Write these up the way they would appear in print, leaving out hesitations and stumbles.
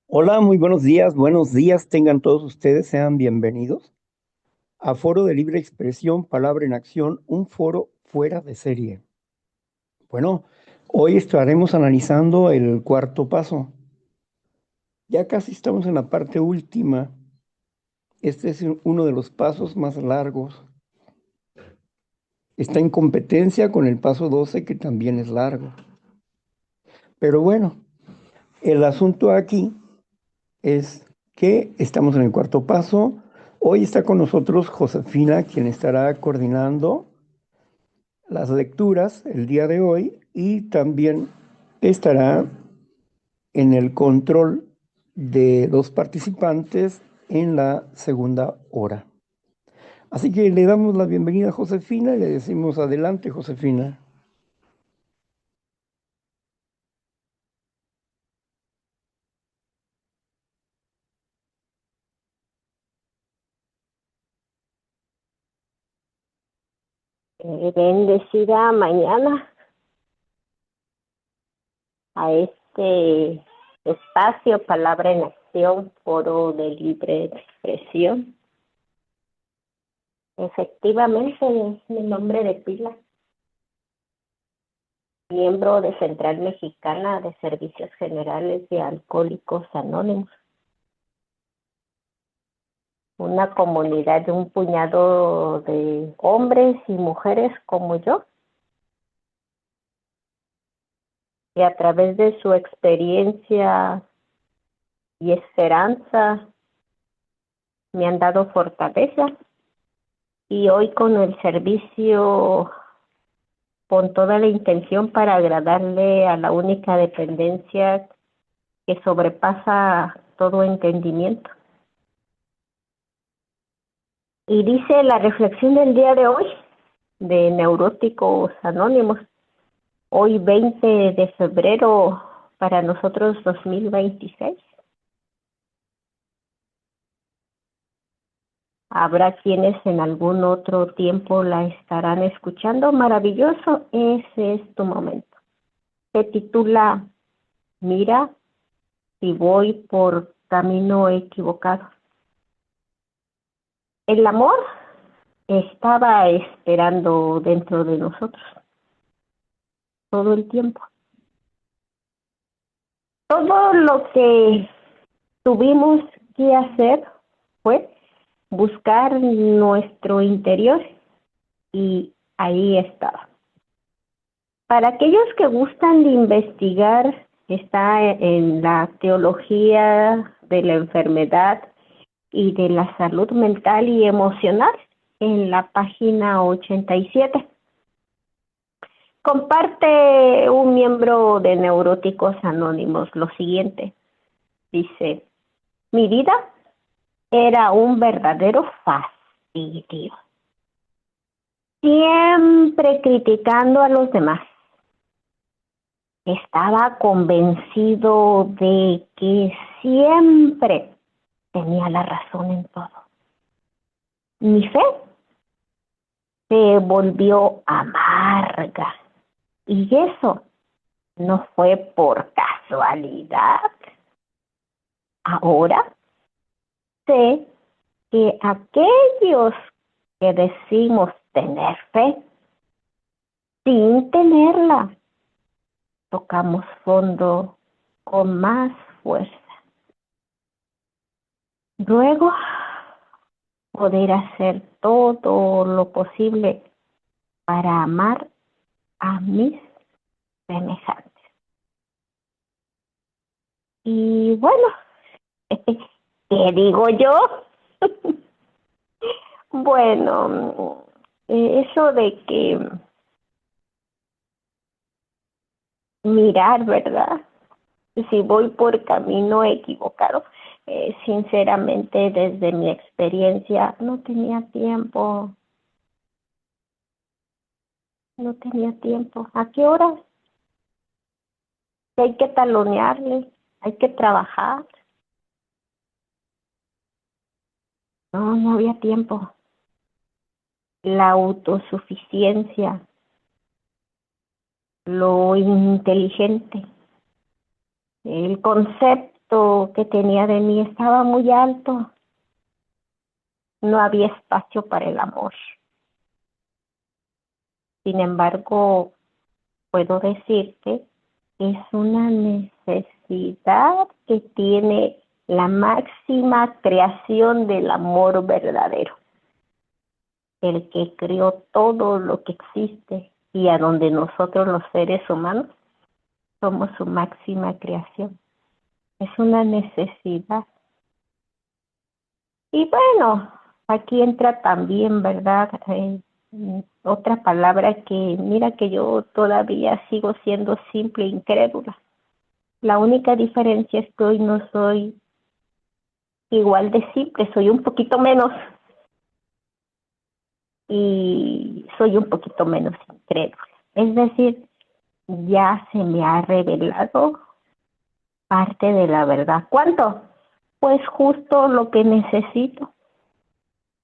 Hola, muy buenos días, tengan todos ustedes, sean bienvenidos a Foro de Libre Expresión, Palabra en Acción, un foro fuera de serie. Bueno, hoy estaremos analizando el cuarto paso. Ya casi estamos en la parte última. Este es uno de los pasos más largos. Está en competencia con el paso 12, que también es largo. Pero bueno, el asunto aquí es que estamos en el cuarto paso. Hoy está con nosotros Josefina, quien estará coordinando las lecturas el día de hoy y también estará en el control de los participantes en la segunda hora. Así que le damos la bienvenida a Josefina y le decimos adelante, Josefina. Bendecida mañana a este espacio Palabra en Acción, foro de libre expresión. Efectivamente, es mi nombre de pila, miembro de Central Mexicana de Servicios Generales de Alcohólicos Anónimos, una comunidad de un puñado de hombres y mujeres como yo, que a través de su experiencia y esperanza me han dado fortaleza. Y hoy con el servicio, con toda la intención para agradarle a la única dependencia que sobrepasa todo entendimiento. Y dice la reflexión del día de hoy, de Neuróticos Anónimos, hoy 20 de febrero para nosotros 2026. Habrá quienes en algún otro tiempo la estarán escuchando. Maravilloso, ese es tu momento. Se titula Mira si voy por camino equivocado. El amor estaba esperando dentro de nosotros todo el tiempo. Todo lo que tuvimos que hacer fue buscar nuestro interior y ahí estaba. Para aquellos que gustan de investigar, está en la teología de la enfermedad y de la salud mental y emocional en la página 87. Comparte un miembro de Neuróticos Anónimos lo siguiente. Dice, mi vida era un verdadero fastidio. Siempre criticando a los demás. Estaba convencido de que siempre tenía la razón en todo. Mi fe se volvió amarga. Y eso no fue por casualidad. Ahora sé que aquellos que decimos tener fe, sin tenerla, tocamos fondo con más fuerza. Luego, poder hacer todo lo posible para amar a mis semejantes. Y bueno, ¿qué digo yo? Bueno, eso de que mirar, ¿verdad? Si voy por camino equivocado, sinceramente desde mi experiencia no tenía tiempo, no tenía tiempo. ¿A qué horas? Hay que talonearle, hay que trabajar. No, no había tiempo. La autosuficiencia lo inteligente. El concepto que tenía de mí estaba muy alto. No había espacio para el amor. Sin embargo, puedo decirte que es una necesidad que tiene la máxima creación del amor verdadero, el que creó todo lo que existe y a donde nosotros los seres humanos somos su máxima creación. Es una necesidad. Y bueno, aquí entra también, ¿verdad? Otra palabra que, mira que yo todavía sigo siendo simple e incrédula. La única diferencia es que hoy no soy igual de simple, soy un poquito menos y soy un poquito menos incrédula. Es decir, ya se me ha revelado parte de la verdad. ¿Cuánto? Pues justo lo que necesito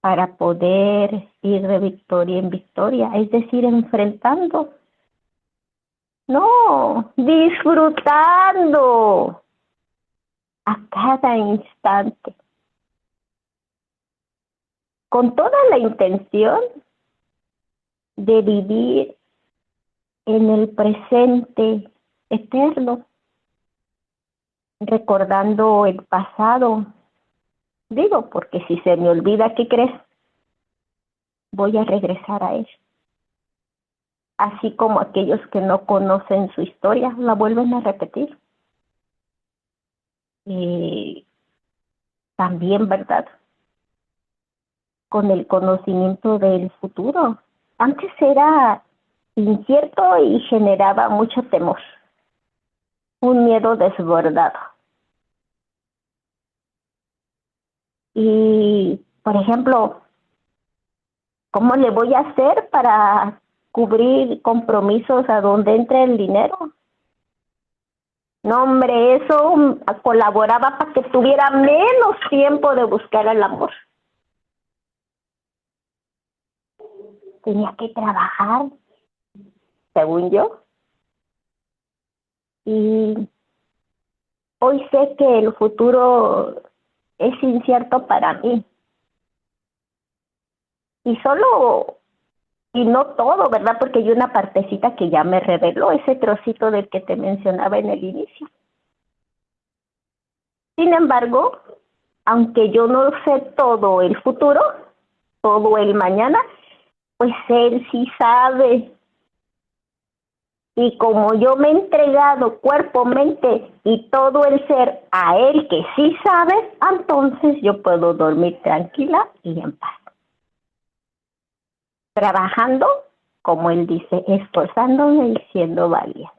para poder ir de victoria en victoria, es decir, enfrentando, no, disfrutando a cada instante, con toda la intención de vivir en el presente eterno, recordando el pasado. Digo, porque si se me olvida, ¿qué crees? Voy a regresar a él. Así como aquellos que no conocen su historia, la vuelven a repetir. También, ¿verdad? Con el conocimiento del futuro. Antes era incierto y generaba mucho temor, un miedo desbordado. Y, por ejemplo, ¿cómo le voy a hacer para cubrir compromisos a donde entre el dinero? No, hombre, eso colaboraba para que tuviera menos tiempo de buscar el amor. Tenía que trabajar, según yo. Y hoy sé que el futuro es incierto para mí. Y solo, y no todo, ¿verdad? Porque hay una partecita que ya me reveló, ese trocito del que te mencionaba en el inicio. Sin embargo, aunque yo no sé todo el futuro, todo el mañana, pues él sí sabe. Y como yo me he entregado cuerpo, mente y todo el ser a él que sí sabe, entonces yo puedo dormir tranquila y en paz. Trabajando, como él dice, esforzándome y siendo valiente.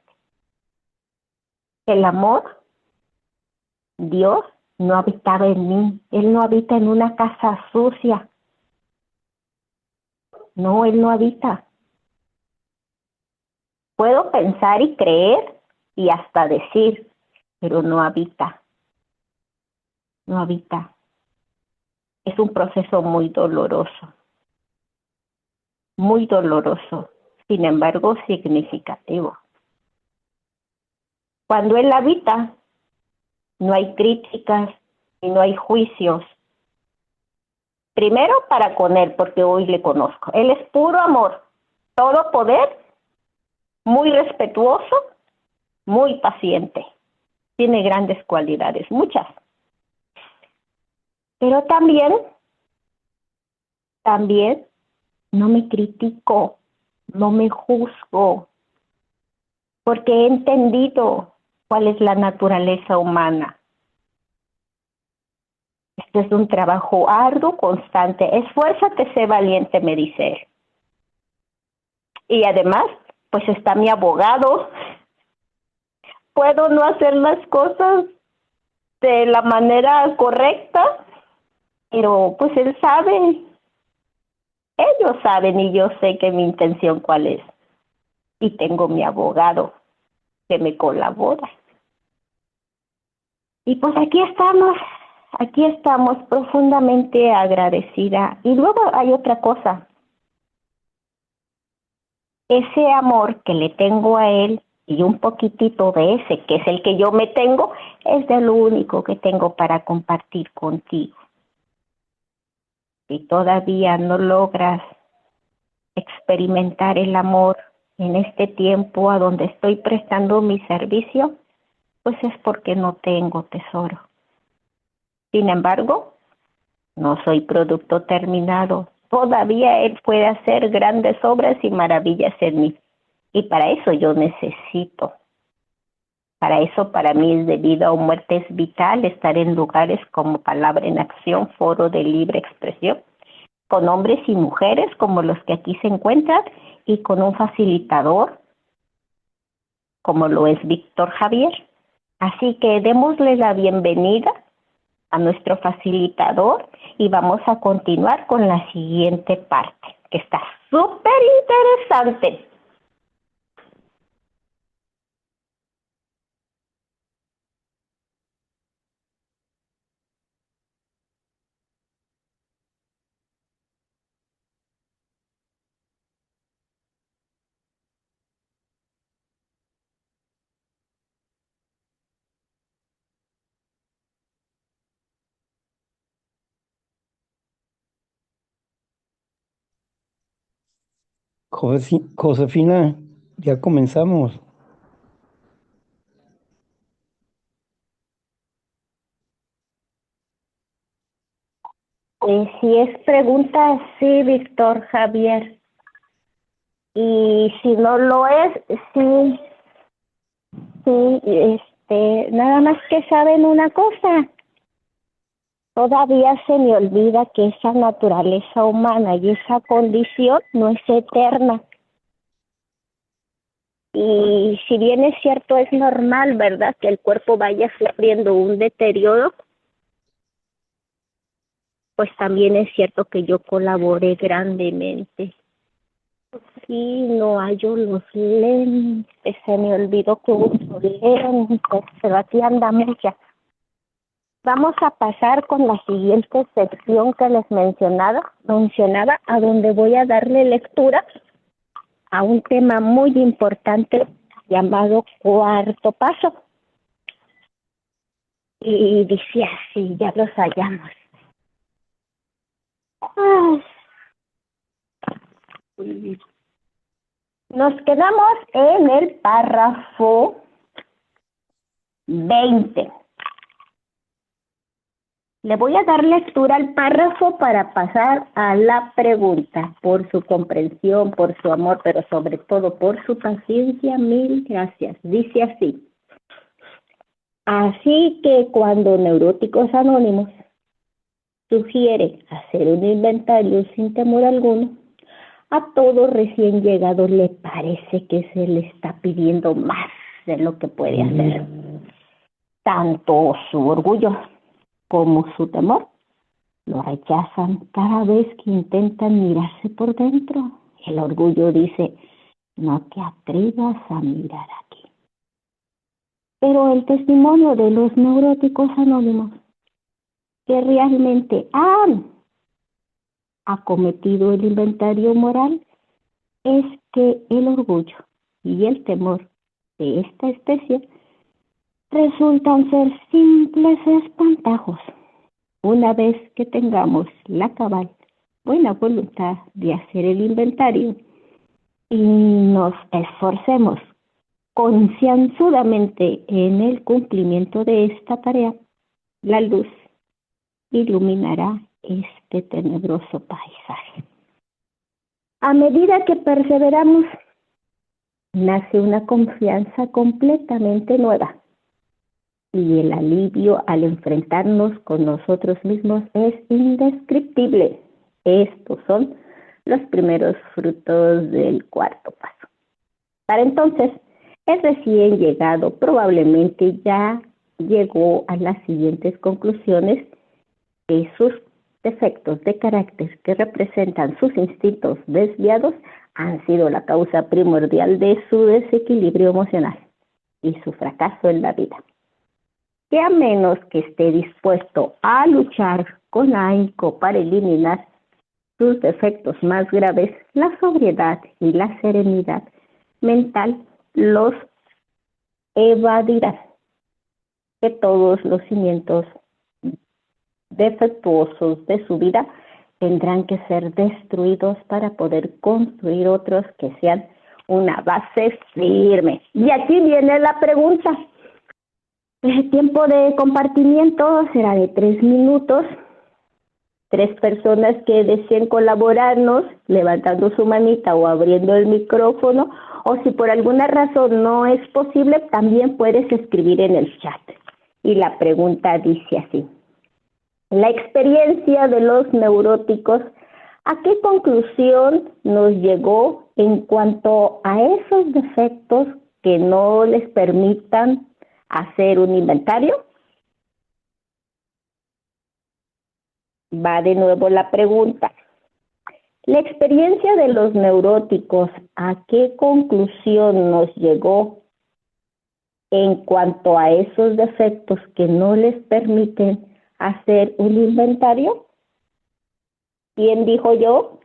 El amor, Dios, no habitaba en mí. Él no habita en una casa sucia. No, él no habita. Puedo pensar y creer y hasta decir, pero no habita. No habita. Es un proceso muy doloroso. Muy doloroso, sin embargo significativo. Cuando él habita, no hay críticas y no hay juicios. Primero para con él, porque hoy le conozco. Él es puro amor, todo poder, muy respetuoso, muy paciente. Tiene grandes cualidades, muchas. Pero también no me critico, no me juzgo, porque he entendido cuál es la naturaleza humana. Esto es un trabajo arduo, constante. Esfuérzate, sé valiente, me dice él. Y además, pues está mi abogado. Puedo no hacer las cosas de la manera correcta, pero pues él sabe. Ellos saben y yo sé que mi intención cuál es. Y tengo mi abogado que me colabora. Y pues aquí estamos profundamente agradecida. Y luego hay otra cosa. ese amor que le tengo a él y un poquitito de ese, que es el que yo me tengo, es de lo único que tengo para compartir contigo. Si todavía no logras experimentar el amor en este tiempo a donde estoy prestando mi servicio, pues es porque no tengo, tesoro. Sin embargo, no soy producto terminado. Todavía Él puede hacer grandes obras y maravillas en mí. Y para eso yo necesito. Para eso para mí es de vida o muerte, es vital estar en lugares como Palabra en Acción, Foro de Libre Expresión, con hombres y mujeres como los que aquí se encuentran y con un facilitador como lo es Víctor Javier. Así que démosle la bienvenida a nuestro facilitador y vamos a continuar con la siguiente parte, que está súper interesante. Josefina, ya comenzamos. Si es pregunta, sí, Víctor Javier. Y si no lo es, sí, nada más que saben una cosa. Todavía se me olvida que esa naturaleza humana y esa condición no es eterna. Y si bien es cierto, es normal, ¿verdad?, que el cuerpo vaya sufriendo un deterioro, pues también es cierto que yo colaboré grandemente. Sí, no hallo los lentes, se me olvidó que uso lentes, pero aquí andamos ya. Vamos a pasar con la siguiente sección que les mencionaba, a donde voy a darle lectura a un tema muy importante llamado cuarto paso. Y dice así, ya los hallamos. Ay. Nos quedamos en el párrafo 20. Le voy a dar lectura al párrafo para pasar a la pregunta. Por su comprensión, por su amor, pero sobre todo por su paciencia, mil gracias. Dice así. Así que cuando Neuróticos Anónimos sugiere hacer un inventario sin temor alguno, a todo recién llegado le parece que se le está pidiendo más de lo que puede hacer. Tanto su orgullo como su temor lo rechazan cada vez que intentan mirarse por dentro. El orgullo dice, no te atrevas a mirar aquí. Pero el testimonio de los neuróticos anónimos que realmente han acometido el inventario moral es que el orgullo y el temor de esta especie resultan ser simples espantajos. Una vez que tengamos la cabal buena voluntad de hacer el inventario y nos esforcemos concienzudamente en el cumplimiento de esta tarea, la luz iluminará este tenebroso paisaje. A medida que perseveramos, nace una confianza completamente nueva y el alivio al enfrentarnos con nosotros mismos es indescriptible. Estos son los primeros frutos del cuarto paso. Para entonces, el recién llegado probablemente ya llegó a las siguientes conclusiones: que sus defectos de carácter que representan sus instintos desviados han sido la causa primordial de su desequilibrio emocional y su fracaso en la vida. Que a menos que esté dispuesto a luchar con ahínco para eliminar sus defectos más graves, la sobriedad y la serenidad mental, los evadirán de todos los cimientos defectuosos de su vida tendrán que ser destruidos para poder construir otros que sean una base firme. Y aquí viene la pregunta. El tiempo de compartimiento será de 3 minutos. 3 personas que deseen colaborarnos levantando su manita o abriendo el micrófono, o si por alguna razón no es posible, también puedes escribir en el chat. Y la pregunta dice así: la experiencia de los neuróticos, ¿a qué conclusión nos llegó en cuanto a esos defectos que no les permitan hacer un inventario? Va de nuevo la pregunta. La experiencia de los neuróticos, ¿a qué conclusión nos llegó en cuanto a esos defectos que no les permiten hacer un inventario? ¿Quién dijo yo?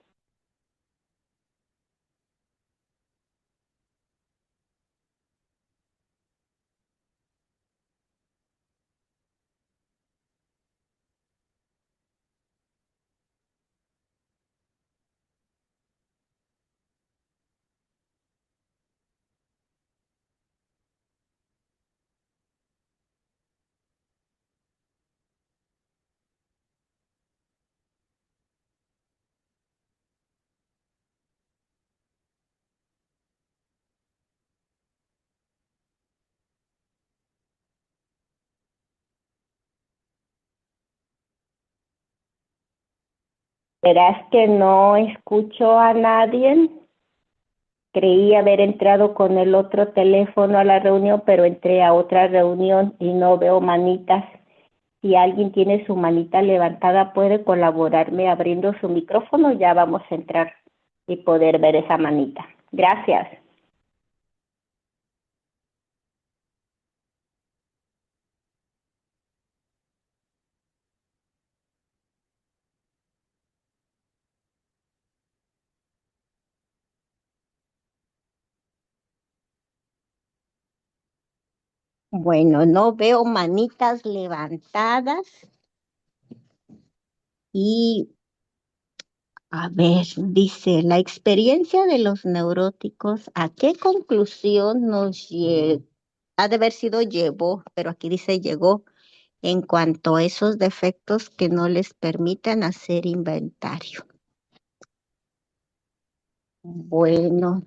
Verás que no escucho a nadie. Creí haber entrado con el otro teléfono a la reunión, pero entré a otra reunión y no veo manitas. Si alguien tiene su manita levantada, puede colaborarme abriendo su micrófono. Ya vamos a entrar y poder ver esa manita. Gracias. Bueno, no veo manitas levantadas y a ver, dice, la experiencia de los neuróticos, ¿a qué conclusión nos llevó? Ha de haber sido llevó, pero aquí dice llegó en cuanto a esos defectos que no les permitan hacer inventario. Bueno,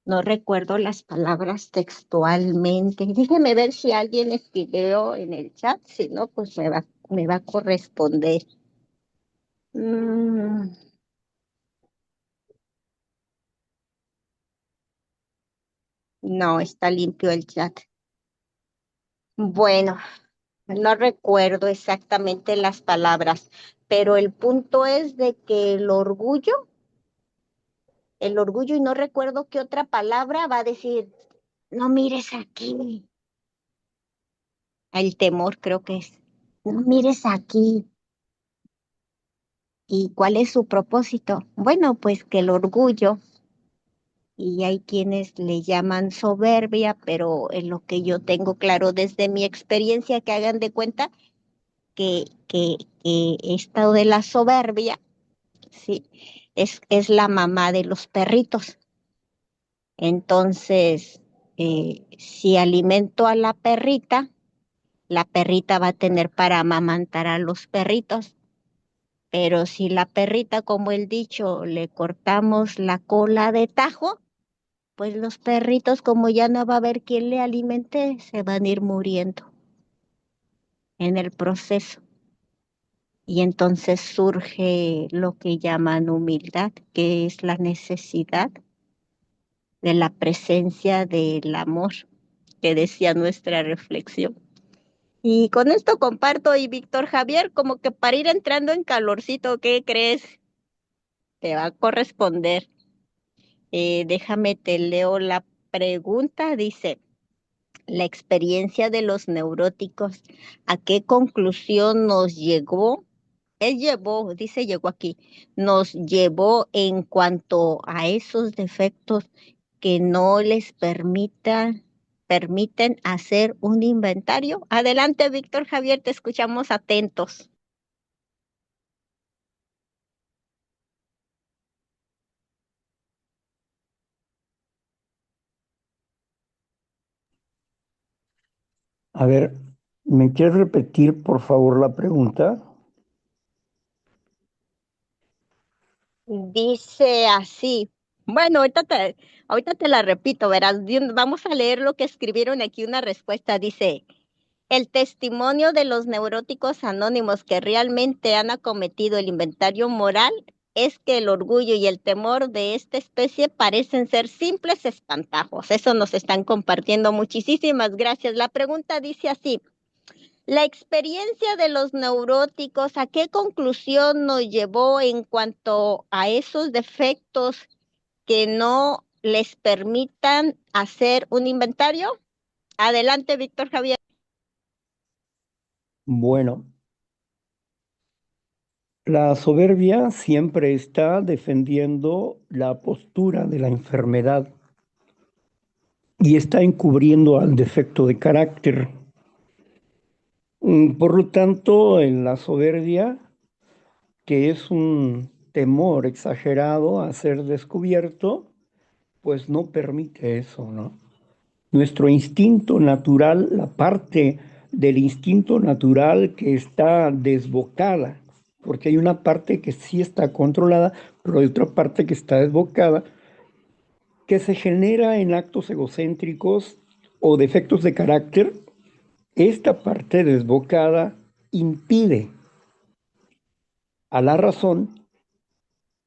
no recuerdo las palabras textualmente. Déjeme ver si alguien escribió en el chat, si no, pues me va a corresponder. Mm, no, está limpio el chat. Bueno, no recuerdo exactamente las palabras, pero el punto es de que el orgullo, y no recuerdo qué otra palabra va a decir, no mires aquí. El temor creo que es, no mires aquí. ¿Y cuál es su propósito? Bueno, pues que el orgullo, y hay quienes le llaman soberbia, pero en lo que yo tengo claro desde mi experiencia, que hagan de cuenta que esto de la soberbia, sí, es la mamá de los perritos. Entonces, si alimento a la perrita va a tener para amamantar a los perritos. Pero si la perrita, como el dicho, le cortamos la cola de tajo, pues los perritos, como ya no va a haber quien le alimente, se van a ir muriendo en el proceso. Y entonces surge lo que llaman humildad, que es la necesidad de la presencia del amor, que decía nuestra reflexión. Y con esto comparto, y Víctor Javier, como que para ir entrando en calorcito, ¿qué crees? Te va a corresponder. Déjame te leo la pregunta. Dice, la experiencia de los neuróticos, ¿a qué conclusión nos llegó Él llevó, dice, llegó aquí, nos llevó en cuanto a esos defectos que no les permiten hacer un inventario. Adelante, Víctor Javier, te escuchamos atentos. A ver, ¿me quieres repetir, por favor, la pregunta? Dice así. Bueno, ahorita te la repito, verás. Vamos a leer lo que escribieron aquí, una respuesta. Dice, el testimonio de los neuróticos anónimos que realmente han acometido el inventario moral es que el orgullo y el temor de esta especie parecen ser simples espantajos. Eso nos están compartiendo. Muchísimas gracias. La pregunta dice así. La experiencia de los neuróticos, ¿a qué conclusión nos llevó en cuanto a esos defectos que no les permitan hacer un inventario? Adelante, Víctor Javier. Bueno, la soberbia siempre está defendiendo la postura de la enfermedad y está encubriendo al defecto de carácter. Por lo tanto, en la soberbia, que es un temor exagerado a ser descubierto, pues no permite eso, ¿no? Nuestro instinto natural, la parte del instinto natural que está desbocada, porque hay una parte que sí está controlada, pero hay otra parte que está desbocada, que se genera en actos egocéntricos o defectos de carácter. Esta parte desbocada impide a la razón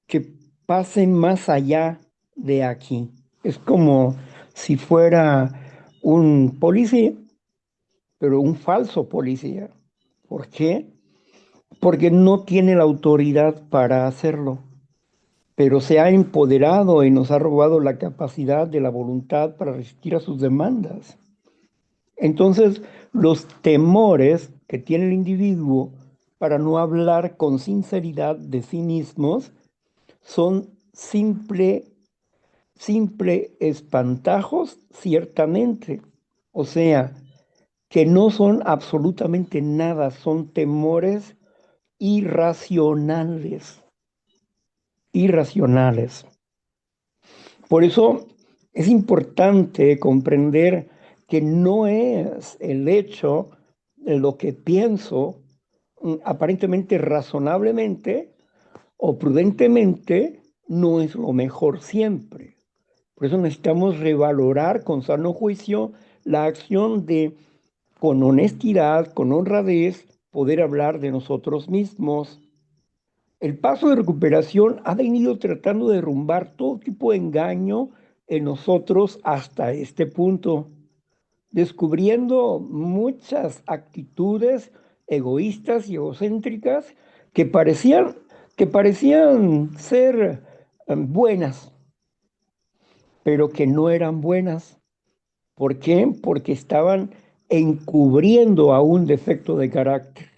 que pase más allá de aquí. Es como si fuera un policía, pero un falso policía. ¿Por qué? Porque no tiene la autoridad para hacerlo, pero se ha empoderado y nos ha robado la capacidad de la voluntad para resistir a sus demandas. Entonces, los temores que tiene el individuo para no hablar con sinceridad de sí mismos son simple espantajos, ciertamente. O sea, que no son absolutamente nada, son temores irracionales, irracionales. Por eso es importante comprender que no es el hecho de lo que pienso aparentemente razonablemente o prudentemente, no es lo mejor siempre. Por eso necesitamos revalorar con sano juicio la acción de, con honestidad, con honradez, poder hablar de nosotros mismos. El paso de recuperación ha venido tratando de derrumbar todo tipo de engaño en nosotros hasta este punto, descubriendo muchas actitudes egoístas y egocéntricas que parecían, que parecían ser buenas, pero que no eran buenas. ¿Por qué? Porque estaban encubriendo a un defecto de carácter.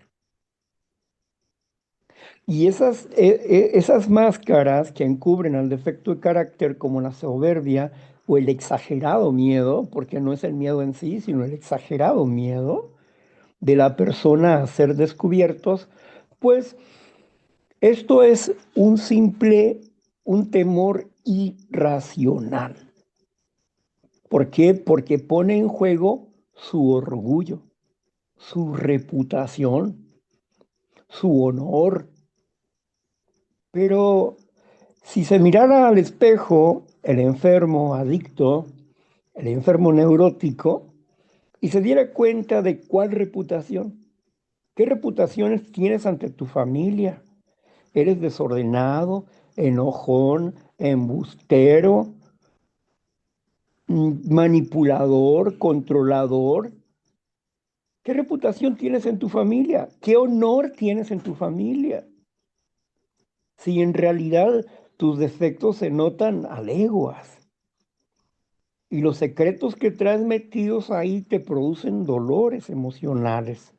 Y esas máscaras que encubren al defecto de carácter, como la soberbia o el exagerado miedo, porque no es el miedo en sí, sino el exagerado miedo de la persona a ser descubiertos, pues esto es un temor irracional. ¿Por qué? Porque pone en juego su orgullo, su reputación, su honor. Pero si se mirara al espejo el enfermo adicto, el enfermo neurótico, y se diera cuenta de cuál reputación, qué reputaciones tienes ante tu familia, eres desordenado, enojón, embustero, manipulador, controlador. ¿Qué reputación tienes en tu familia? ¿Qué honor tienes en tu familia? Si en realidad tus defectos se notan a leguas y los secretos que traes metidos ahí te producen dolores emocionales.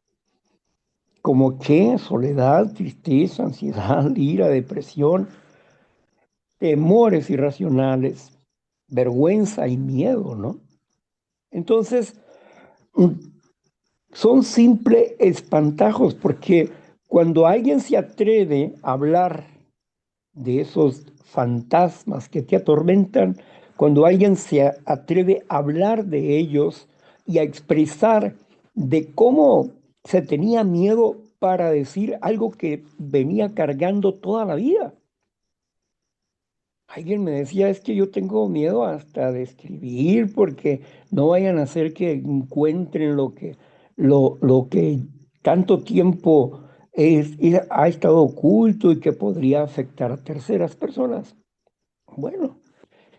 como que soledad, tristeza, ansiedad, ira, depresión, temores irracionales, vergüenza y miedo, ¿no? Entonces, mm, son simples espantajos porque cuando alguien se atreve a hablar de esos fantasmas que te atormentan, cuando alguien se atreve a hablar de ellos y a expresar de cómo se tenía miedo para decir algo que venía cargando toda la vida. Alguien me decía, es que yo tengo miedo hasta de escribir porque no vayan a hacer que encuentren lo que tanto tiempo ha estado oculto y que podría afectar a terceras personas. Bueno,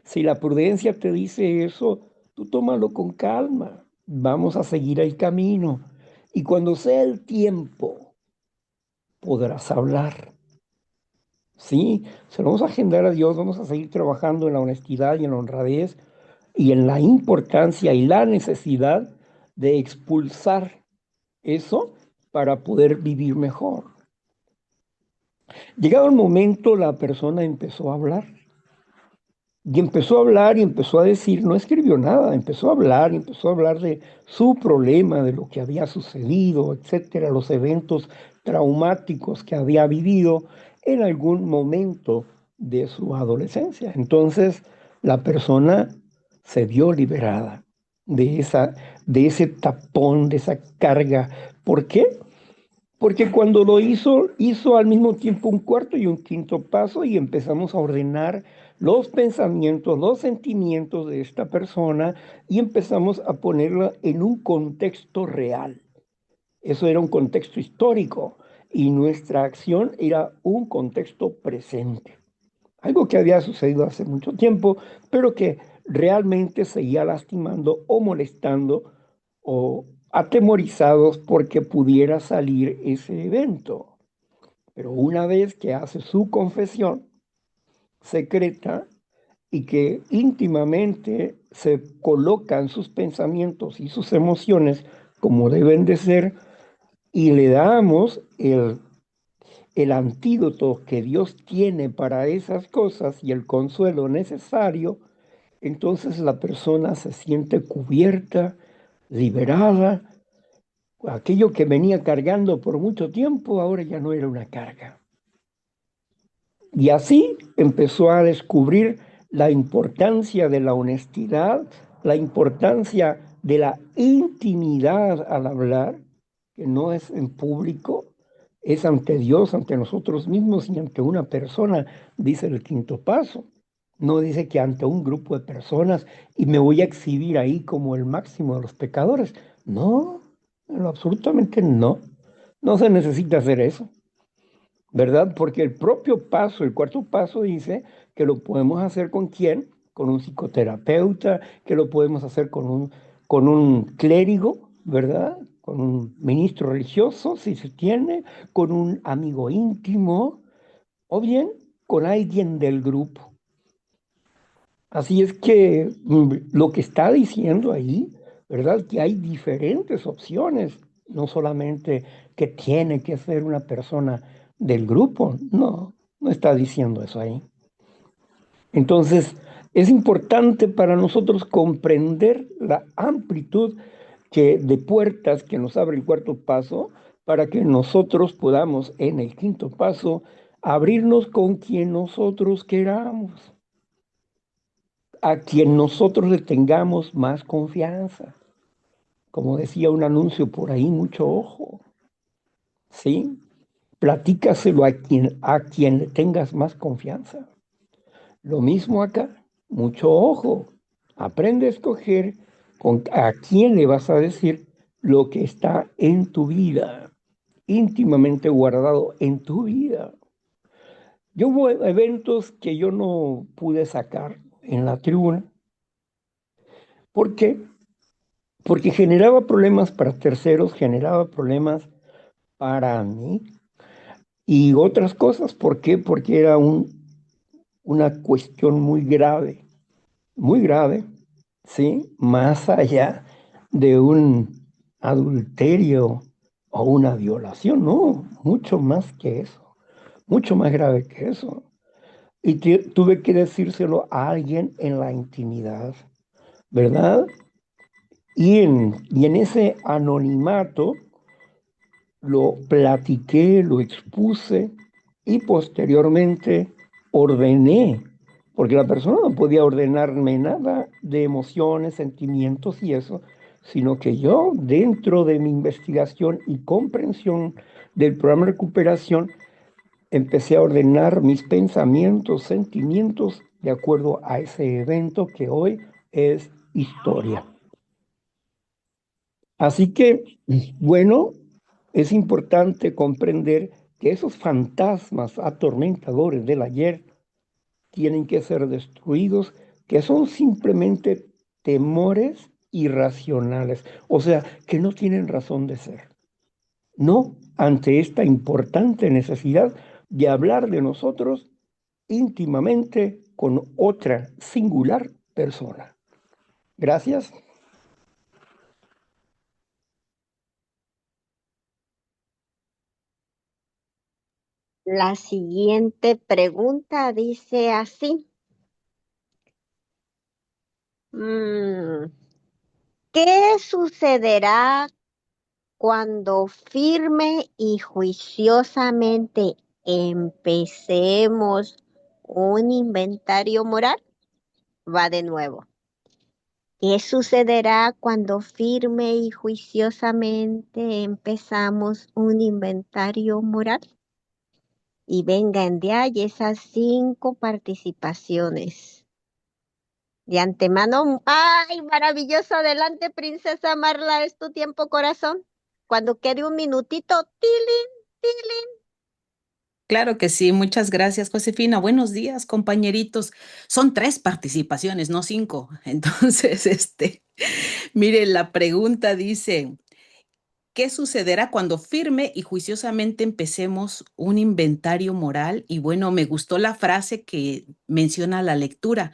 si la prudencia te dice eso, tú tómalo con calma. Vamos a seguir el camino. Y cuando sea el tiempo, podrás hablar. Sí, se lo vamos a agendar a Dios, vamos a seguir trabajando en la honestidad y en la honradez y en la importancia y la necesidad de expulsar eso para poder vivir mejor. Llegado el momento, la persona empezó a hablar. Y empezó a hablar y empezó a decir, no escribió nada, empezó a hablar de su problema, de lo que había sucedido, etcétera, los eventos traumáticos que había vivido en algún momento de su adolescencia. Entonces, la persona se vio liberada de ese tapón, de esa carga. ¿Por qué? Porque cuando lo hizo, hizo al mismo tiempo un cuarto y un quinto paso y empezamos a ordenar los pensamientos, los sentimientos de esta persona y empezamos a ponerla en un contexto real. Eso era un contexto histórico y nuestra acción era un contexto presente. Algo que había sucedido hace mucho tiempo, pero que realmente seguía lastimando o molestando o atemorizados porque pudiera salir ese evento. Pero una vez que hace su confesión secreta y que íntimamente se colocan sus pensamientos y sus emociones como deben de ser y le damos el antídoto que Dios tiene para esas cosas y el consuelo necesario, entonces la persona se siente cubierta, liberada. Aquello que venía cargando por mucho tiempo ahora ya no era una carga. Y así empezó a descubrir la importancia de la honestidad, la importancia de la intimidad al hablar, que no es en público, es ante Dios, ante nosotros mismos y ante una persona, dice el quinto paso. No dice que ante un grupo de personas y me voy a exhibir ahí como el máximo de los pecadores. No, no, absolutamente no. No se necesita hacer eso. ¿Verdad? Porque el propio paso, el cuarto paso dice que lo podemos hacer con quién, con un psicoterapeuta, que lo podemos hacer con un clérigo, ¿verdad? Con un ministro religioso, si se tiene, con un amigo íntimo, o bien con alguien del grupo. Así es que lo que está diciendo ahí, ¿verdad? Que hay diferentes opciones, no solamente que tiene que ser una persona del grupo, no, no está diciendo eso ahí. Entonces, es importante para nosotros comprender la amplitud de puertas que nos abre el cuarto paso para que nosotros podamos en el quinto paso abrirnos con quien nosotros queramos, a quien nosotros le tengamos más confianza. Como decía un anuncio por ahí, mucho ojo, ¿sí? Platícaselo a quien le tengas más confianza. Lo mismo acá, mucho ojo. Aprende a escoger a quién le vas a decir lo que está en tu vida, íntimamente guardado en tu vida. Yo hubo eventos que yo no pude sacar en la tribuna. ¿Por qué? Porque generaba problemas para terceros, generaba problemas para mí y otras cosas. ¿Por qué? Porque era una cuestión muy grave, ¿sí? Más allá de un adulterio o una violación, no, mucho más que eso, mucho más grave que eso. Y tuve que decírselo a alguien en la intimidad, ¿verdad? Y en ese anonimato lo platiqué, lo expuse y posteriormente ordené, porque la persona no podía ordenarme nada de emociones, sentimientos y eso, sino que yo, dentro de mi investigación y comprensión del programa de recuperación, empecé a ordenar mis pensamientos, sentimientos de acuerdo a ese evento que hoy es historia. Así que, bueno, es importante comprender que esos fantasmas atormentadores del ayer tienen que ser destruidos, que son simplemente temores irracionales, o sea, que no tienen razón de ser. No ante esta importante necesidad de hablar de nosotros íntimamente con otra singular persona. Gracias. La siguiente pregunta dice así. mm, ¿Qué sucederá cuando firme y juiciosamente empecemos un inventario moral? Va de nuevo. ¿Qué sucederá cuando firme y juiciosamente empezamos un inventario moral? Y vengan de ahí esas 5 participaciones. De antemano, ¡ay, maravilloso! Adelante, princesa Marla, es tu tiempo, corazón. Cuando quede un minutito, tilín, tilín. Claro que sí, muchas gracias, Josefina. Buenos días, compañeritos. Son 3 participaciones, no 5. Entonces, mire, la pregunta dice, ¿qué sucederá cuando firme y juiciosamente empecemos un inventario moral? Y bueno, me gustó la frase que menciona la lectura.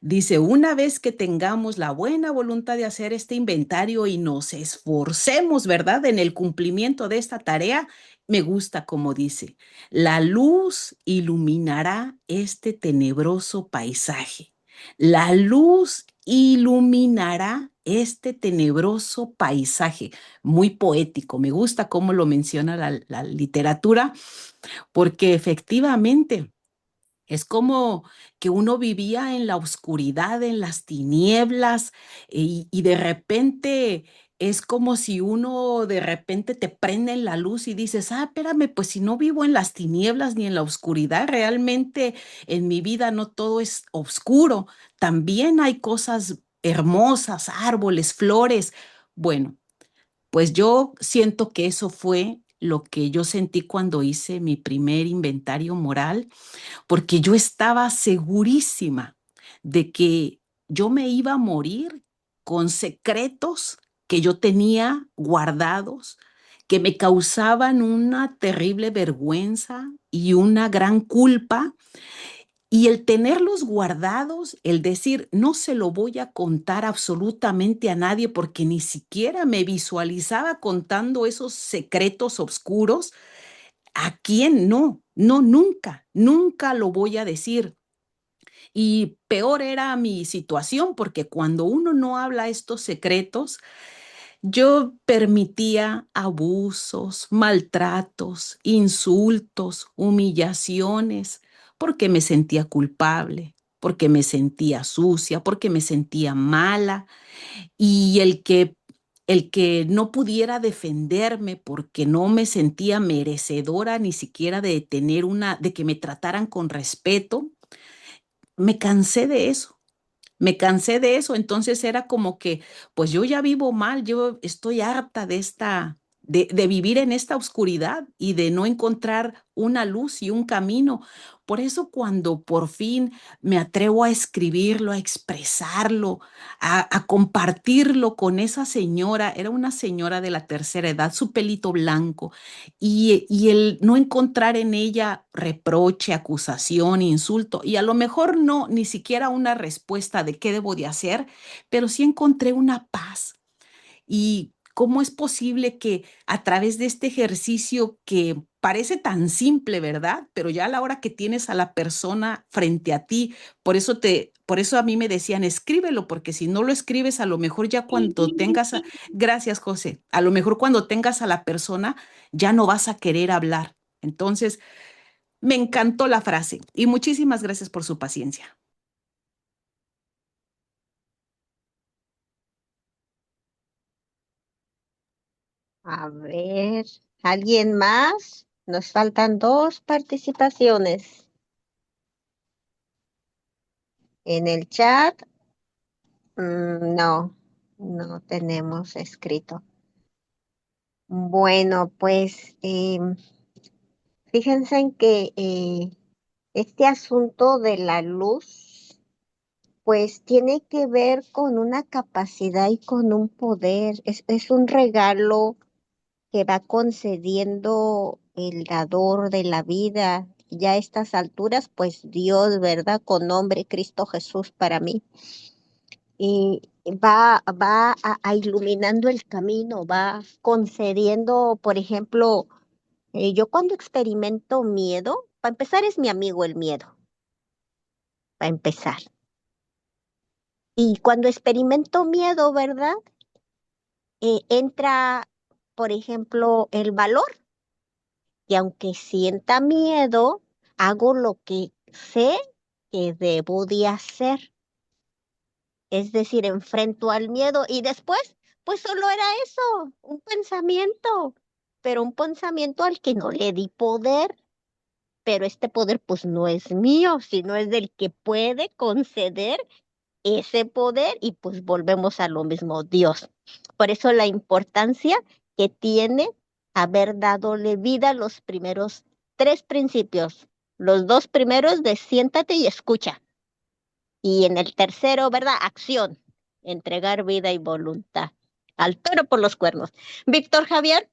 Dice, una vez que tengamos la buena voluntad de hacer este inventario y nos esforcemos, ¿verdad?, en el cumplimiento de esta tarea, me gusta como dice, la luz iluminará este tenebroso paisaje. La luz iluminará este tenebroso paisaje. Muy poético, me gusta cómo lo menciona la literatura, porque efectivamente es como que uno vivía en la oscuridad, en las tinieblas, y de repente es como si uno de repente te prende la luz y dices, ah, espérame, pues si no vivo en las tinieblas ni en la oscuridad, realmente en mi vida no todo es oscuro, también hay cosas hermosas, árboles, flores. Bueno, pues yo siento que eso fue lo que yo sentí cuando hice mi primer inventario moral, porque yo estaba segurísima de que yo me iba a morir con secretos que yo tenía guardados, que me causaban una terrible vergüenza y una gran culpa. Y el tenerlos guardados, el decir, no se lo voy a contar absolutamente a nadie porque ni siquiera me visualizaba contando esos secretos oscuros. ¿A quién no? No, nunca, nunca lo voy a decir. Y peor era mi situación porque cuando uno no habla estos secretos, yo permitía abusos, maltratos, insultos, humillaciones, porque me sentía culpable, porque me sentía sucia, porque me sentía mala. Y el que no pudiera defenderme porque no me sentía merecedora ni siquiera de tener de que me trataran con respeto, me cansé de eso. Me cansé de eso, entonces era como que, pues yo ya vivo mal, yo estoy harta de vivir en esta oscuridad y de no encontrar una luz y un camino. Por eso cuando por fin me atrevo a escribirlo, a expresarlo, a compartirlo con esa señora, era una señora de la tercera edad, su pelito blanco, y el no encontrar en ella reproche, acusación, insulto, y a lo mejor no, ni siquiera una respuesta de qué debo de hacer, pero sí encontré una paz. Y ¿cómo es posible que a través de este ejercicio que parece tan simple, ¿verdad? Pero ya a la hora que tienes a la persona frente a ti, por eso a mí me decían, escríbelo, porque si no lo escribes, a lo mejor ya cuando tengas, gracias, José, a lo mejor cuando tengas a la persona, ya no vas a querer hablar. Entonces, me encantó la frase y muchísimas gracias por su paciencia. A ver, ¿alguien más? Nos faltan dos participaciones. En el chat, no, no tenemos escrito. Bueno, pues fíjense en que este asunto de la luz, pues tiene que ver con una capacidad y con un poder. Es un regalo que va concediendo el dador de la vida. Ya a estas alturas, pues Dios, ¿verdad? Con nombre Cristo Jesús para mí. Y va a iluminando el camino, va concediendo, por ejemplo, yo cuando experimento miedo, para empezar es mi amigo el miedo, para empezar. Y cuando experimento miedo, ¿verdad? Entra, por ejemplo, el valor. Y aunque sienta miedo, hago lo que sé que debo de hacer. Es decir, enfrento al miedo y después, pues solo era eso, un pensamiento, pero un pensamiento al que no le di poder. Pero este poder pues no es mío, sino es del que puede conceder ese poder y pues volvemos a lo mismo, Dios. Por eso la importancia que tiene haber dadole vida a los primeros tres principios. Los dos primeros de siéntate y escucha. Y en el tercero, ¿verdad? Acción, entregar vida y voluntad. Al toro por los cuernos. Víctor Javier,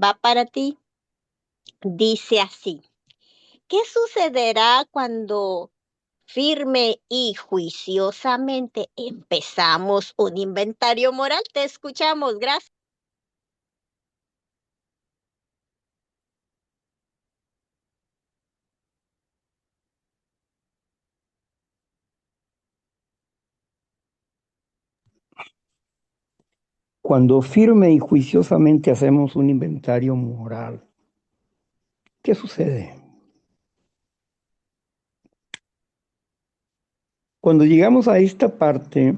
va para ti. Dice así, ¿qué sucederá cuando firme y juiciosamente empezamos un inventario moral? Te escuchamos, gracias. Cuando firme y juiciosamente hacemos un inventario moral, ¿qué sucede? Cuando llegamos a esta parte,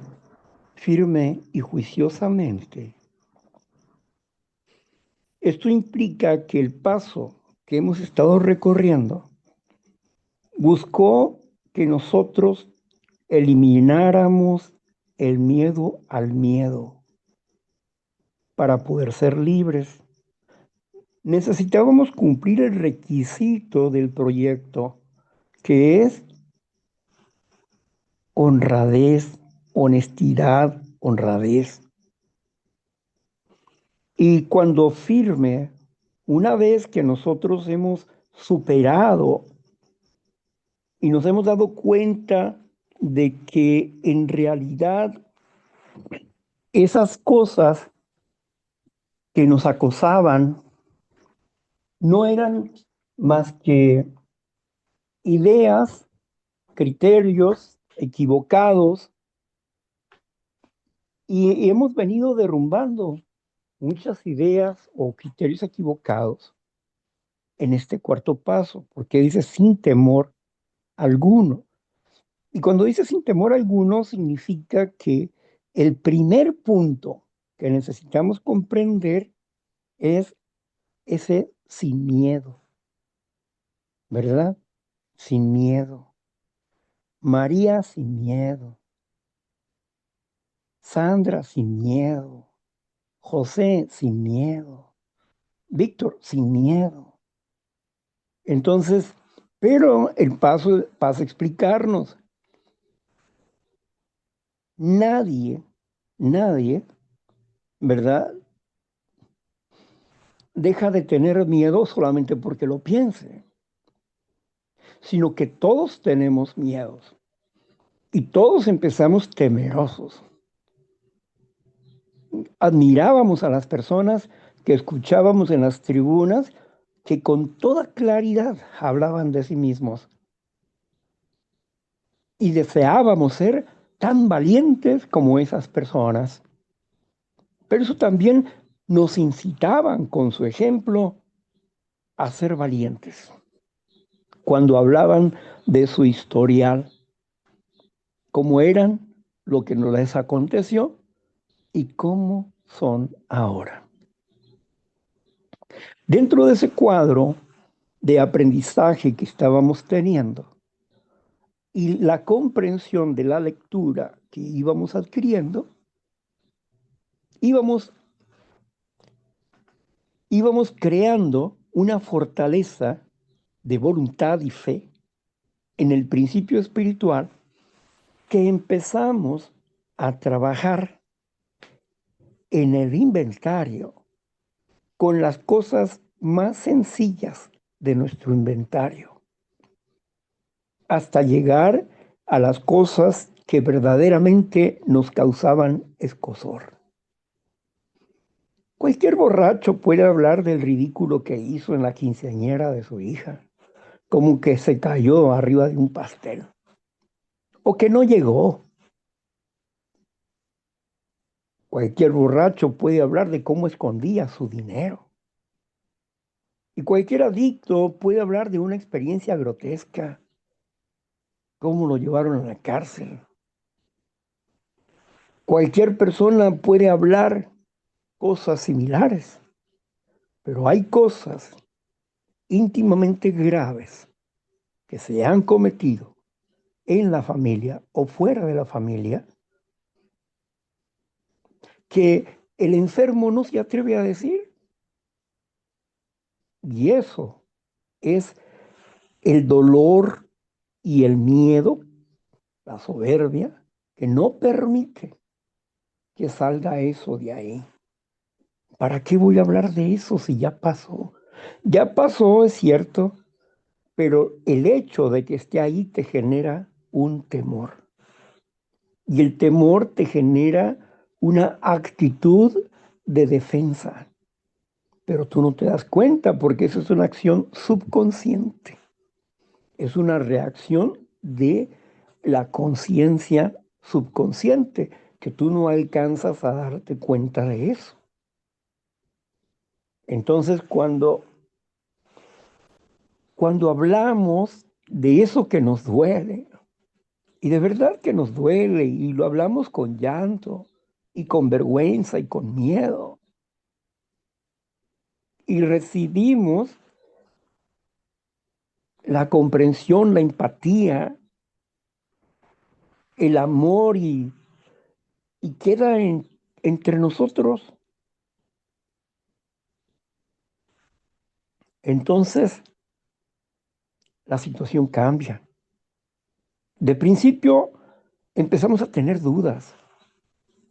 firme y juiciosamente, esto implica que el paso que hemos estado recorriendo buscó que nosotros elimináramos el miedo al miedo para poder ser libres. Necesitábamos cumplir el requisito del proyecto, que es honradez, honestidad, honradez. Y cuando firme, una vez que nosotros hemos superado y nos hemos dado cuenta de que en realidad esas cosas que nos acosaban no eran más que ideas, criterios equivocados y hemos venido derrumbando muchas ideas o criterios equivocados en este cuarto paso, porque dice sin temor alguno. Y cuando dice sin temor alguno, significa que el primer punto que necesitamos comprender es ese sin miedo, ¿verdad? Sin miedo. María sin miedo. Sandra sin miedo. José sin miedo. Víctor sin miedo. Entonces, pero el paso pasa a explicarnos. Nadie, ¿verdad? Deja de tener miedo solamente porque lo piense, sino que todos tenemos miedos y todos empezamos temerosos. Admirábamos a las personas que escuchábamos en las tribunas que con toda claridad hablaban de sí mismos y deseábamos ser tan valientes como esas personas. Pero eso también nos incitaban con su ejemplo a ser valientes. Cuando hablaban de su historial, cómo eran, lo que nos les aconteció y cómo son ahora. Dentro de ese cuadro de aprendizaje que estábamos teniendo y la comprensión de la lectura que íbamos adquiriendo, íbamos, íbamos creando una fortaleza de voluntad y fe en el principio espiritual que empezamos a trabajar en el inventario con las cosas más sencillas de nuestro inventario, hasta llegar a las cosas que verdaderamente nos causaban escozor. Cualquier borracho puede hablar del ridículo que hizo en la quinceañera de su hija, como que se cayó arriba de un pastel, o que no llegó. Cualquier borracho puede hablar de cómo escondía su dinero. Y cualquier adicto puede hablar de una experiencia grotesca, cómo lo llevaron a la cárcel. Cualquier persona puede hablar cosas similares, pero hay cosas íntimamente graves que se han cometido en la familia o fuera de la familia que el enfermo no se atreve a decir. Y eso es el dolor y el miedo, la soberbia, que no permite que salga eso de ahí. ¿Para qué voy a hablar de eso si ya pasó? Ya pasó, es cierto, pero el hecho de que esté ahí te genera un temor. Y el temor te genera una actitud de defensa. Pero tú no te das cuenta porque eso es una acción subconsciente. Es una reacción de la conciencia subconsciente, que tú no alcanzas a darte cuenta de eso. Entonces, cuando hablamos de eso que nos duele, y de verdad que nos duele, y lo hablamos con llanto, y con vergüenza, y con miedo, y recibimos la comprensión, la empatía, el amor, y queda entre nosotros, entonces la situación cambia. De principio empezamos a tener dudas.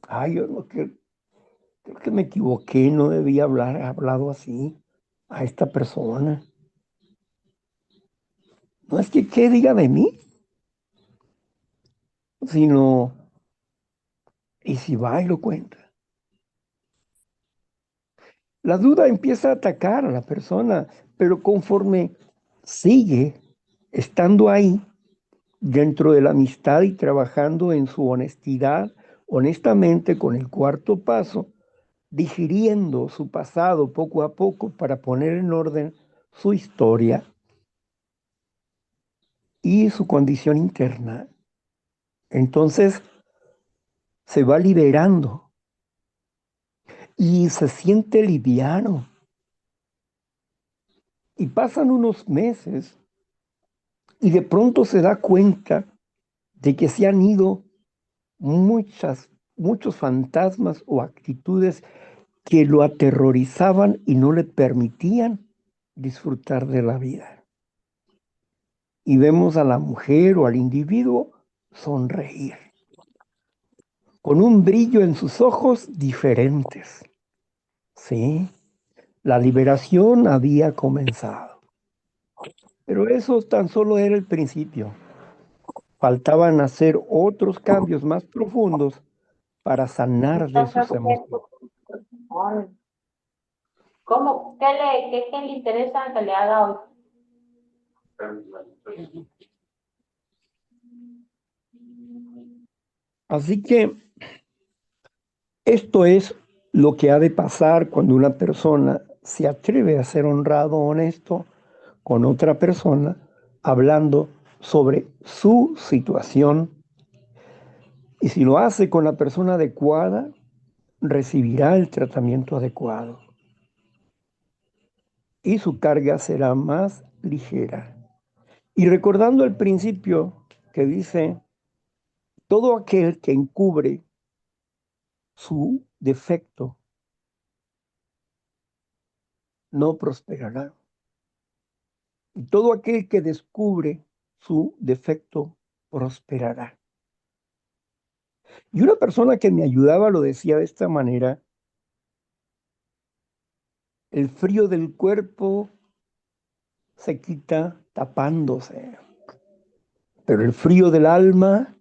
Ay, yo no, creo que me equivoqué, no debía hablado así a esta persona. No es que qué diga de mí, sino, ¿y si va y lo cuenta? La duda empieza a atacar a la persona, pero conforme sigue estando ahí, dentro de la amistad y trabajando en su honestidad, honestamente con el cuarto paso, digiriendo su pasado poco a poco para poner en orden su historia y su condición interna. Entonces se va liberando y se siente liviano. Y pasan unos meses y de pronto se da cuenta de que se han ido muchos fantasmas o actitudes que lo aterrorizaban y no le permitían disfrutar de la vida. Y vemos a la mujer o al individuo sonreír, con un brillo en sus ojos diferentes. Sí, la liberación había comenzado. Pero eso tan solo era el principio. Faltaban hacer otros cambios más profundos para sanar de sus emociones. ¿Cómo? ¿Qué le interesa que le haga hoy? Así que esto es lo que ha de pasar cuando una persona se atreve a ser honrado, honesto con otra persona, hablando sobre su situación. Y si lo hace con la persona adecuada, recibirá el tratamiento adecuado y su carga será más ligera. Y recordando el principio que dice, todo aquel que encubre su defecto no prosperará. Y todo aquel que descubre su defecto prosperará. Y una persona que me ayudaba lo decía de esta manera, el frío del cuerpo se quita tapándose, pero el frío del alma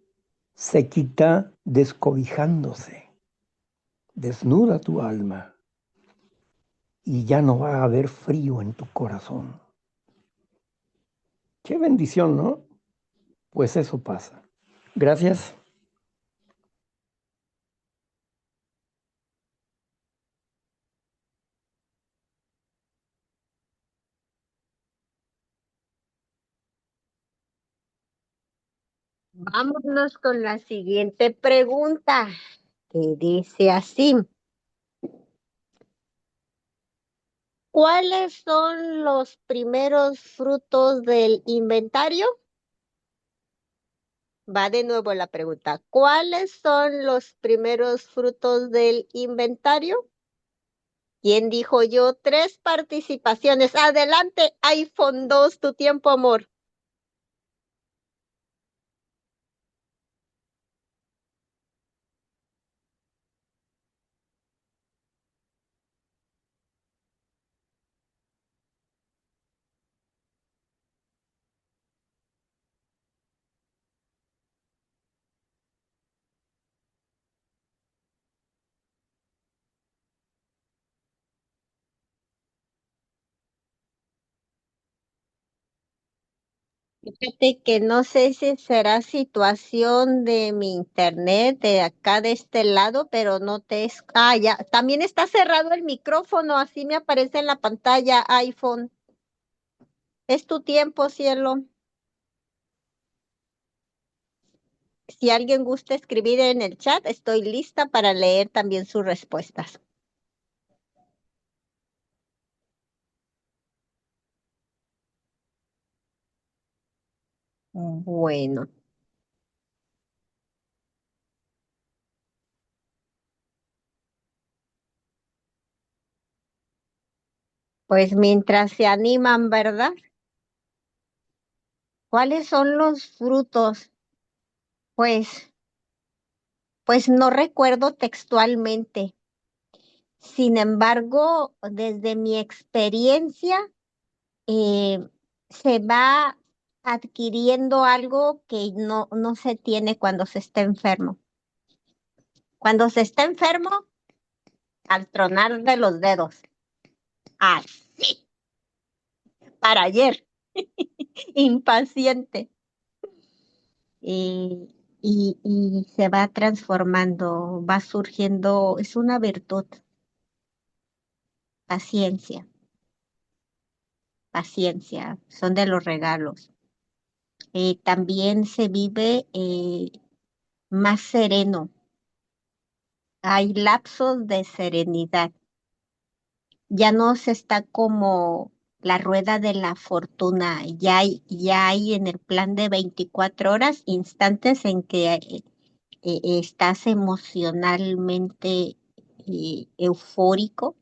se quita descobijándose. Desnuda tu alma y ya no va a haber frío en tu corazón. Qué bendición, ¿no? Pues eso pasa. Gracias. Vámonos con la siguiente pregunta, que dice así. ¿Cuáles son los primeros frutos del inventario? Va de nuevo la pregunta. ¿Cuáles son los primeros frutos del inventario? ¿Quién dijo yo? 3 participaciones. Adelante, iPhone 2, tu tiempo, amor. Fíjate que no sé si será situación de mi internet de acá de este lado, pero no te es. Ah, ya. También está cerrado el micrófono, así me aparece en la pantalla iPhone. Es tu tiempo, cielo. Si alguien gusta escribir en el chat, estoy lista para leer también sus respuestas. Bueno, pues mientras se animan, ¿verdad? ¿Cuáles son los frutos? Pues, pues no recuerdo textualmente. Sin embargo, desde mi experiencia, eh, se va adquiriendo algo que no se tiene cuando se está enfermo. Cuando se está enfermo, al tronar de los dedos. Así, para ayer, impaciente. Y se va transformando, va surgiendo, es una virtud, paciencia, paciencia, son de los regalos. También se vive más sereno, hay lapsos de serenidad, ya no se está como la rueda de la fortuna, ya hay en el plan de 24 horas instantes en que estás emocionalmente eufórico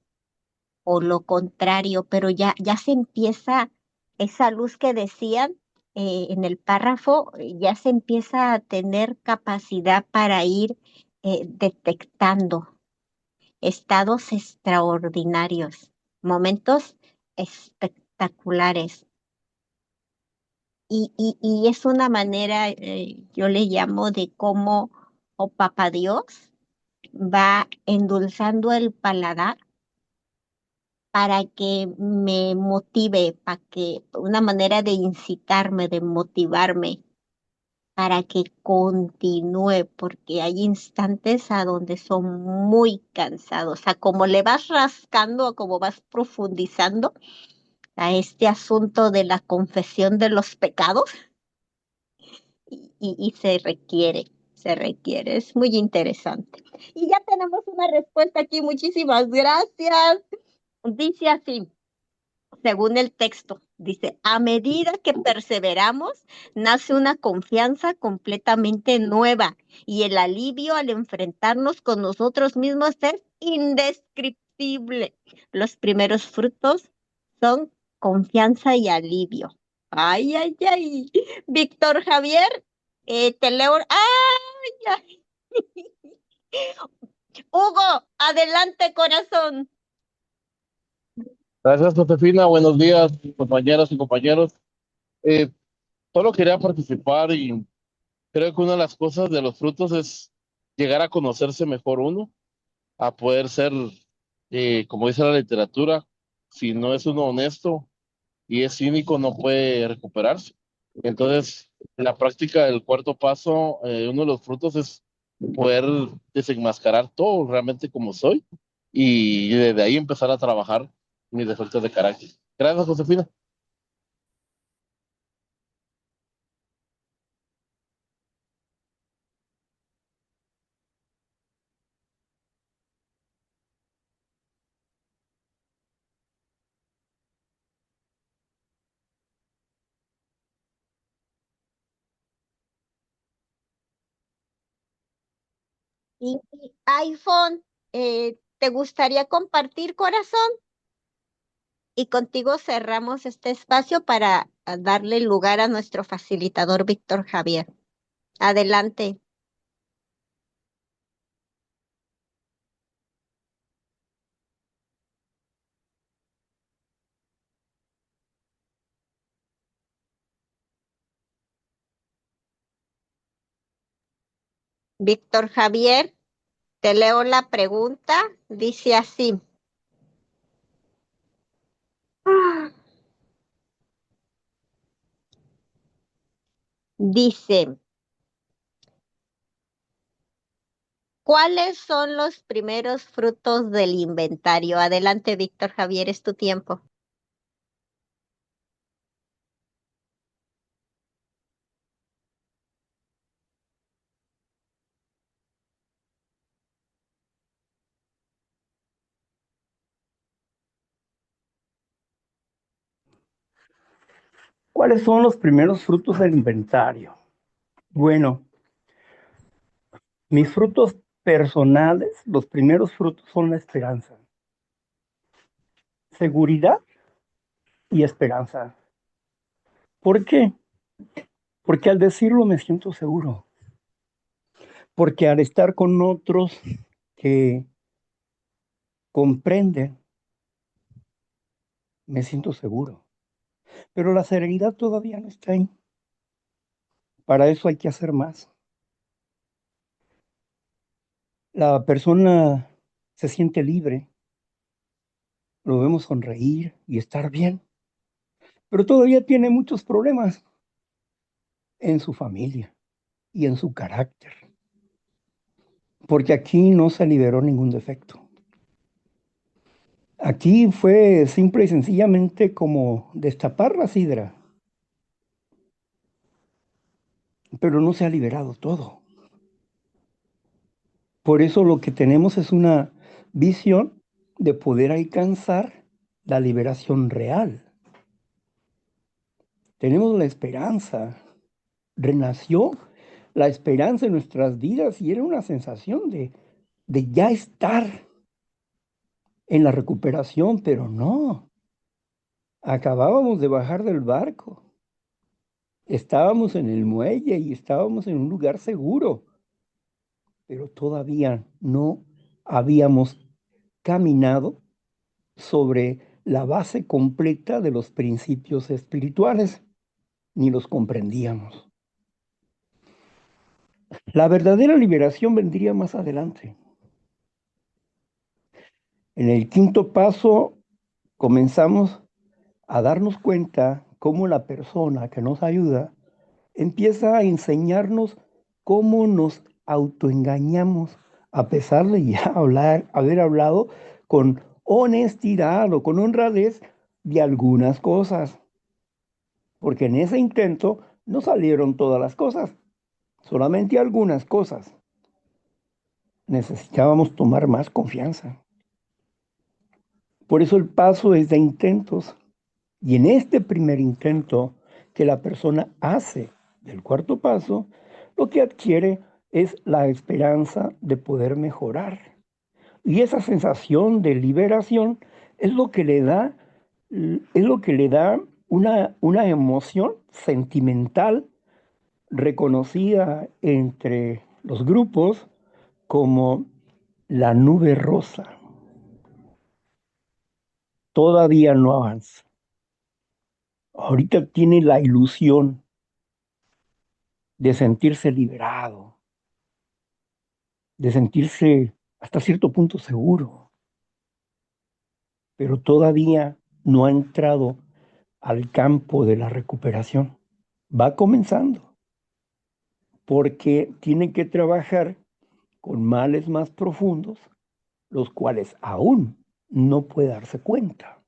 o lo contrario, pero ya se empieza esa luz que decían en el párrafo, ya se empieza a tener capacidad para ir detectando estados extraordinarios, momentos espectaculares. Y es una manera, yo le llamo de cómo, o Papá Dios, va endulzando el paladar para que me motive, para que una manera de incitarme, de motivarme, para que continúe, porque hay instantes a donde son muy cansados. O sea, como le vas rascando, como vas profundizando a este asunto de la confesión de los pecados, y se requiere, es muy interesante. Y ya tenemos una respuesta aquí, muchísimas gracias. Dice así, según el texto, dice, a medida que perseveramos, nace una confianza completamente nueva y el alivio al enfrentarnos con nosotros mismos es indescriptible. Los primeros frutos son confianza y alivio. Ay, ay, ay. Víctor Javier, te leo. Ay, ay. Hugo, adelante, corazón. Gracias, Josefina. Buenos días, compañeras y compañeros. Eh, Solo quería participar y creo que una de las cosas de los frutos es llegar a conocerse mejor uno, a poder ser, como dice la literatura, si no es uno honesto y es cínico, no puede recuperarse. Entonces, en la práctica del cuarto paso, uno de los frutos es poder desenmascarar todo realmente como soy y desde ahí empezar a trabajar mis defectos de carácter. Gracias, Josefina. Y iPhone, ¿te gustaría compartir, corazón? Y contigo cerramos este espacio para darle lugar a nuestro facilitador Víctor Javier. Adelante, Víctor Javier, te leo la pregunta. Dice así. Ah, Dice, ¿cuáles son los primeros frutos del inventario? Adelante, Víctor Javier, es tu tiempo. ¿Cuáles son los primeros frutos del inventario? Bueno, mis frutos personales, los primeros frutos son la esperanza, seguridad y esperanza. ¿Por qué? Porque al decirlo me siento seguro, porque al estar con otros que comprenden, me siento seguro. Pero la serenidad todavía no está ahí. Para eso hay que hacer más. La persona se siente libre, lo vemos sonreír y estar bien, pero todavía tiene muchos problemas en su familia y en su carácter, porque aquí no se liberó ningún defecto. Aquí fue simple y sencillamente como destapar la sidra, pero no se ha liberado todo. Por eso lo que tenemos es una visión de poder alcanzar la liberación real. Tenemos la esperanza, renació la esperanza en nuestras vidas y era una sensación de ya estar en la recuperación, pero no, acabábamos de bajar del barco, estábamos en el muelle y estábamos en un lugar seguro, pero todavía no habíamos caminado sobre la base completa de los principios espirituales, ni los comprendíamos. La verdadera liberación vendría más adelante, En el quinto paso comenzamos a darnos cuenta cómo la persona que nos ayuda empieza a enseñarnos cómo nos autoengañamos, a pesar de ya haber hablado con honestidad o con honradez de algunas cosas, porque en ese intento no salieron todas las cosas, solamente algunas cosas. Necesitábamos tomar más confianza. Por eso el paso es de intentos. Y en este primer intento que la persona hace del cuarto paso, lo que adquiere es la esperanza de poder mejorar. Y esa sensación de liberación es lo que le da, una emoción sentimental reconocida entre los grupos como la nube rosa. Todavía no avanza. Ahorita tiene la ilusión de sentirse liberado, de sentirse hasta cierto punto seguro, pero todavía no ha entrado al campo de la recuperación. Va comenzando, porque tiene que trabajar con males más profundos, los cuales aún no puede darse cuenta.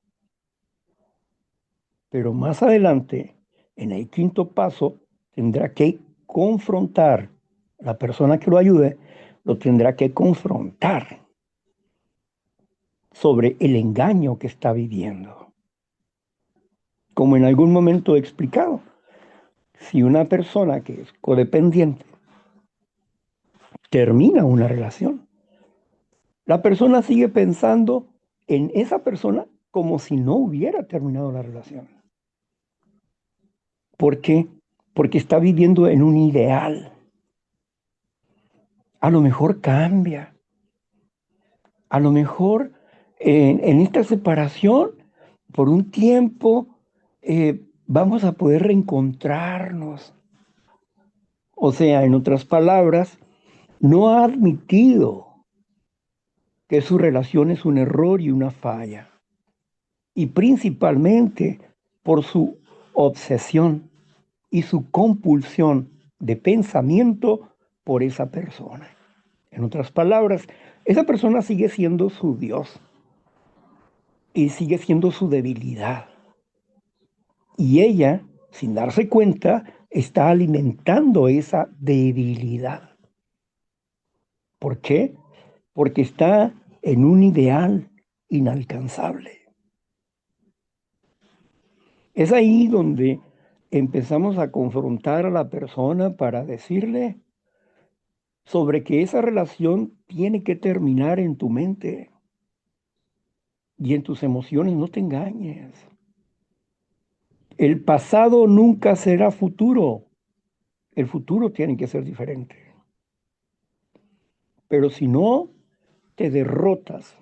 Pero más adelante, en el quinto paso, tendrá que confrontar, la persona que lo ayude, lo tendrá que confrontar sobre el engaño que está viviendo. Como en algún momento he explicado, si una persona que es codependiente termina una relación, la persona sigue pensando en esa persona como si no hubiera terminado la relación. ¿Por qué? Porque está viviendo en un ideal. A lo mejor cambia. A lo mejor en esta separación, por un tiempo, vamos a poder reencontrarnos. O sea, en otras palabras, no ha admitido que su relación es un error y una falla. Y principalmente por su obsesión y su compulsión de pensamiento por esa persona. En otras palabras, esa persona sigue siendo su Dios y sigue siendo su debilidad. Y ella, sin darse cuenta, está alimentando esa debilidad. ¿Por qué? Porque está en un ideal inalcanzable. Es ahí donde empezamos a confrontar a la persona para decirle sobre que esa relación tiene que terminar en tu mente y en tus emociones. No te engañes. El pasado nunca será futuro. El futuro tiene que ser diferente. Pero si no te derrotas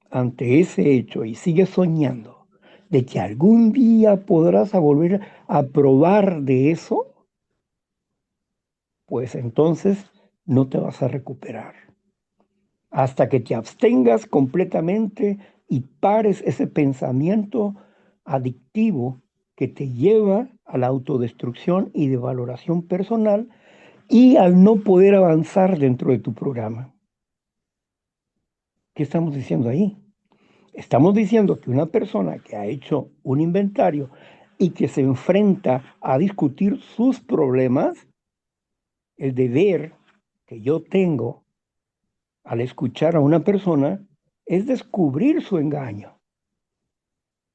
ante ese hecho y sigues soñando de que algún día podrás volver a probar de eso, pues entonces no te vas a recuperar. Hasta que te abstengas completamente y pares ese pensamiento adictivo que te lleva a la autodestrucción y de valoración personal y al no poder avanzar dentro de tu programa. ¿Qué estamos diciendo ahí? Estamos diciendo que una persona que ha hecho un inventario y que se enfrenta a discutir sus problemas, el deber que yo tengo al escuchar a una persona es descubrir su engaño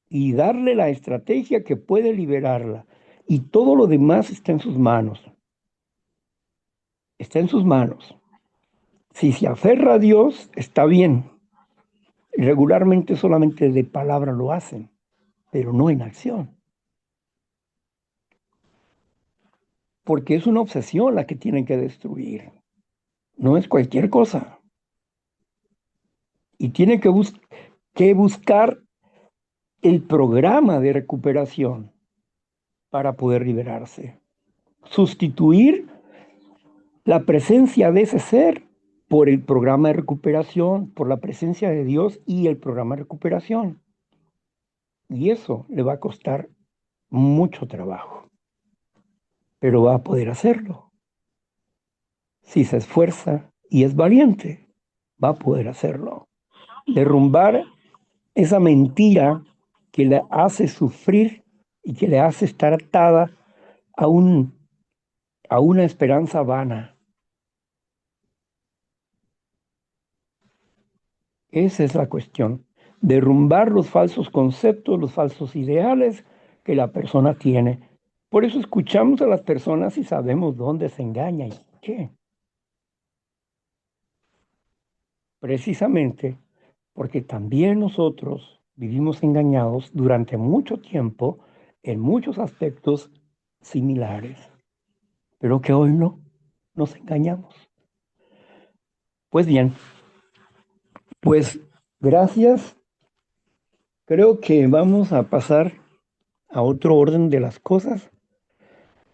y darle la estrategia que puede liberarla. Y todo lo demás está en sus manos. Está en sus manos. Si se aferra a Dios, está bien. Regularmente solamente de palabra lo hacen, pero no en acción. Porque es una obsesión la que tienen que destruir. No es cualquier cosa. Y tienen que buscar el programa de recuperación para poder liberarse. Sustituir la presencia de ese ser por el programa de recuperación, por la presencia de Dios y el programa de recuperación. Y eso le va a costar mucho trabajo, pero va a poder hacerlo. Si se esfuerza y es valiente, va a poder hacerlo. Derrumbar esa mentira que le hace sufrir y que le hace estar atada a, a una esperanza vana. Esa es la cuestión. Derrumbar los falsos conceptos, los falsos ideales que la persona tiene. Por eso escuchamos a las personas y sabemos dónde se engaña y qué. Precisamente porque también nosotros vivimos engañados durante mucho tiempo en muchos aspectos similares, pero que hoy no nos engañamos. Pues bien, pues gracias. Creo que vamos a pasar a otro orden de las cosas,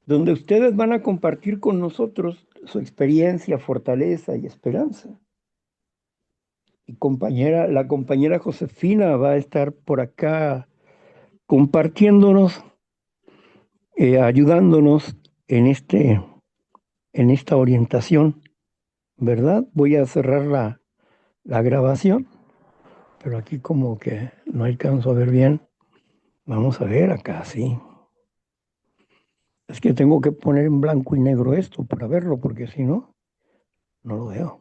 donde ustedes van a compartir con nosotros su experiencia, fortaleza y esperanza. Y la compañera Josefina va a estar por acá compartiéndonos, ayudándonos en esta orientación, ¿verdad? Voy a cerrar la grabación, pero aquí como que no alcanzo a ver bien. Vamos a ver acá, sí. Es que tengo que poner en blanco y negro esto para verlo, porque si no, no lo veo.